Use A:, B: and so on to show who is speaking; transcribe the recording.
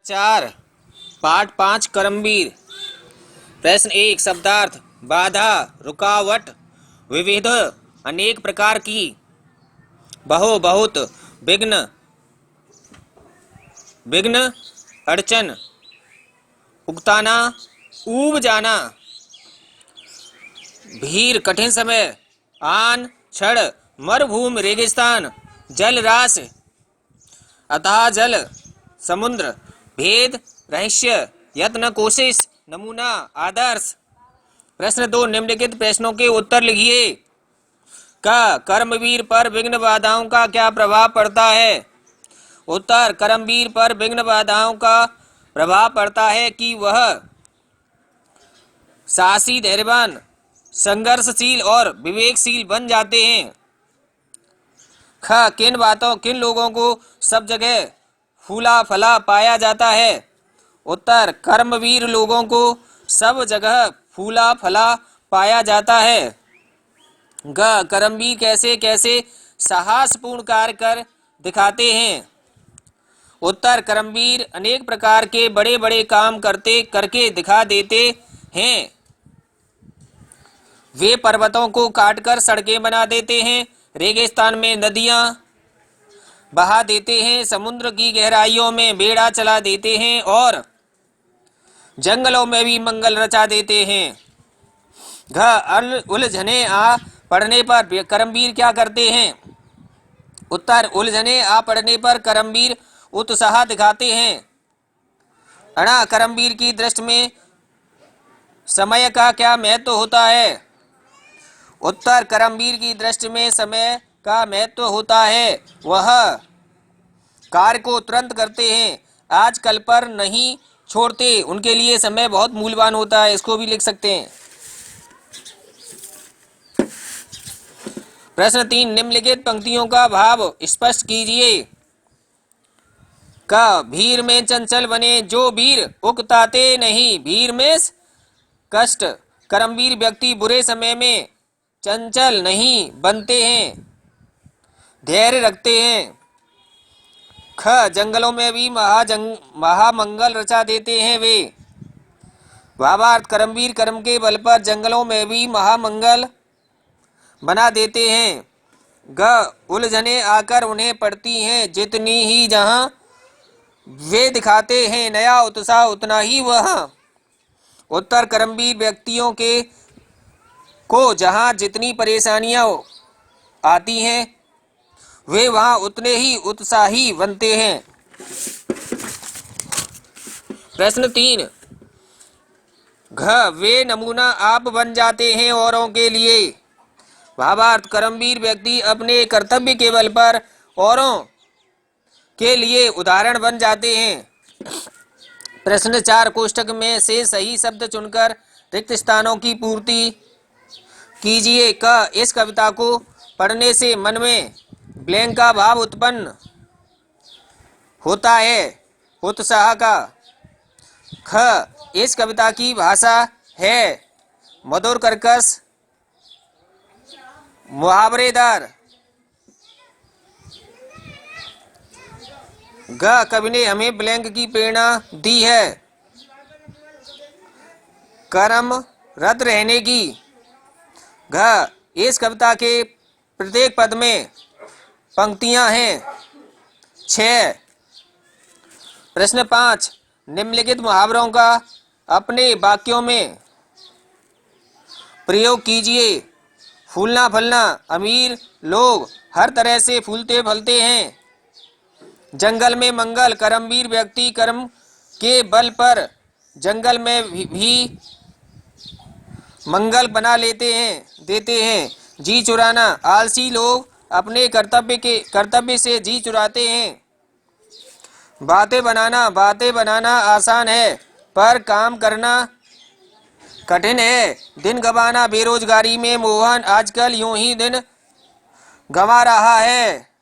A: 4 पाठ 5 कर्मवीर। प्रश्न 1 शब्दार्थ बाधा रुकावट विविध अनेक प्रकार की बहु बहुत विघ्न विघ्न अड़चन उकताना ऊब जाना भीड़ कठिन समय आन क्षण मरुभूमि रेगिस्तान जल रास अथाह जल समुद्र भेद रहस्य यत्न कोशिश नमूना आदर्श। प्रश्न 2 निम्नलिखित प्रश्नों के उत्तर लिखिए। क कर्मवीर पर विघ्न बाधाओं का क्या प्रभाव पड़ता है? उत्तर कर्मवीर पर विघ्न बाधाओं का प्रभाव पड़ता है कि वह साहसी धैर्यवान संघर्षशील और विवेकशील बन जाते हैं। ख किन लोगों को सब जगह फूला फला पाया जाता है? उत्तर कर्मवीर लोगों को सब जगह फूला फला पाया जाता है। ग कर्मवीर कैसे कैसे साहसपूर्ण कार्य कर दिखाते हैं? उत्तर कर्मवीर अनेक प्रकार के बड़े बड़े काम करके दिखा देते हैं। वे पर्वतों को काटकर सड़कें बना देते हैं, रेगिस्तान में नदियां बहा देते हैं, समुद्र की गहराइयों में बेड़ा चला देते हैं और जंगलों में भी मंगल रचा देते हैं। घ उलझने आ पड़ने पर कर्मवीर क्या करते हैं? उत्तर उलझने आ पड़ने पर कर्मवीर उत्साह दिखाते हैं। अणा कर्मवीर की दृष्टि में समय का क्या महत्व होता है? उत्तर कर्मवीर की दृष्टि में समय का महत्व होता है। वह कार्य को तुरंत करते हैं, आज कल पर नहीं छोड़ते। उनके लिए समय बहुत मूल्यवान होता है। इसको भी लिख सकते हैं। प्रश्न 3 निम्नलिखित पंक्तियों का भाव स्पष्ट कीजिए। क भीड़ में चंचल बने जो वीर उकताते नहीं। भीड़ में कष्ट कर्मवीर व्यक्ति बुरे समय में चंचल नहीं बनते हैं, धैर्य रखते हैं। ख जंगलों में भी महामंगल रचा देते हैं वे। भावार्थ कर्मवीर कर्म के बल पर जंगलों में भी महामंगल बना देते हैं। ग उलझने आकर उन्हें पड़ती हैं, जितनी ही जहां वे दिखाते हैं नया उत्साह उतना ही वह। उत्तर कर्मवीर व्यक्तियों को जहां जितनी परेशानियां आती हैं वे वहां उतने ही उत्साही बनते हैं। प्रश्न 3 घ वे नमूना आप बन जाते हैं औरों के लिए। भावार्थ कर्मवीर व्यक्ति अपने कर्तव्य के बल पर औरों के लिए उदाहरण बन जाते हैं। प्रश्न 4 कोष्ठक में से सही शब्द चुनकर रिक्त स्थानों की पूर्ति कीजिए। क इस कविता को पढ़ने से मन में ब्लैंक का भाव उत्पन्न होता है, उत्साह का। ख इस कविता की भाषा है मधुर कर्कश मुहावरेदार। ग कवि ने हमें ब्लैंक की प्रेरणा दी है कर्मरत रहने की। घ इस कविता के प्रत्येक पद में पंक्तियां हैं 6। प्रश्न 5 निम्नलिखित मुहावरों का अपने वाक्यों में प्रयोग कीजिए। फूलना फलना अमीर लोग हर तरह से फूलते फलते हैं। जंगल में मंगल कर्मवीर व्यक्ति कर्म के बल पर जंगल में भी मंगल बना देते हैं। जी चुराना आलसी लोग अपने कर्तव्य से जी चुराते हैं। बातें बनाना आसान है पर काम करना कठिन है। दिन गंवाना बेरोजगारी में मोहन आजकल यूं ही दिन गंवा रहा है।